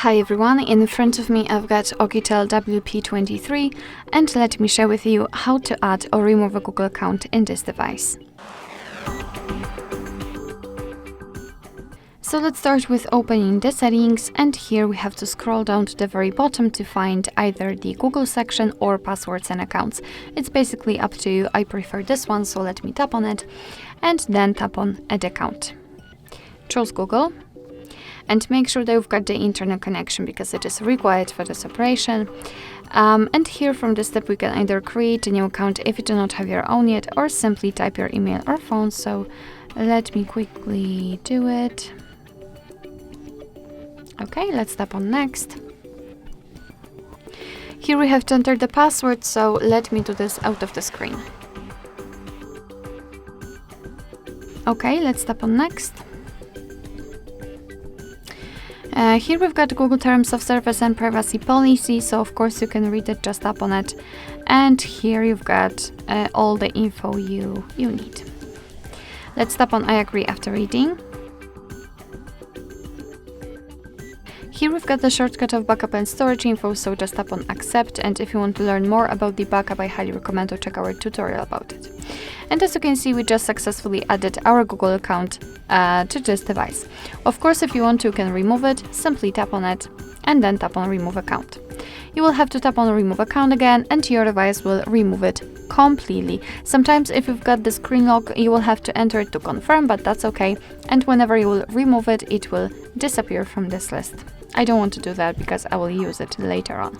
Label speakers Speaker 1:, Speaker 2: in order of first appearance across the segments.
Speaker 1: Hi everyone, in front of me I've got OUKITEL WP23 and let me share with you how to add or remove a Google account in this device. So let's start with opening the settings, and here we have to scroll down to the very bottom to find either the Google section or passwords and accounts. It's basically up to you. I prefer this one, so let me tap on it and then tap on Add Account. Choose Google. And make sure that you've got the internet connection because it is required for this operation. And here from this step we can either create a new account if you do not have your own yet, or simply type your email or phone. So let me quickly do it. Okay, let's tap on next. Here we have to enter the password, so let me do this out of the screen. Okay, let's tap on next. Here we've got Google Terms of Service and Privacy Policy, so of course you can read it, just tap on it. And here you've got all the info you need. Let's tap on I agree after reading. Here we've got the shortcut of backup and storage info, so just tap on accept, and if you want to learn more about the backup, I highly recommend to check our tutorial about it. And as you can see, we just successfully added our Google account to this device. Of course, if you want to, you can remove it, simply tap on it and then tap on remove account. You will have to tap on remove account again and your device will remove it completely. Sometimes if you've got the screen lock, you will have to enter it to confirm, but that's okay. And whenever you will remove it, it will disappear from this list. I don't want to do that because I will use it later on.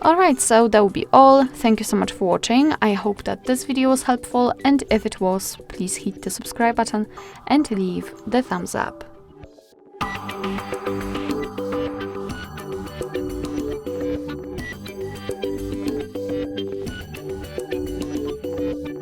Speaker 1: Alright, so that will be all. Thank you so much for watching. I hope that this video was helpful, and if it was, please hit the subscribe button and leave the thumbs up.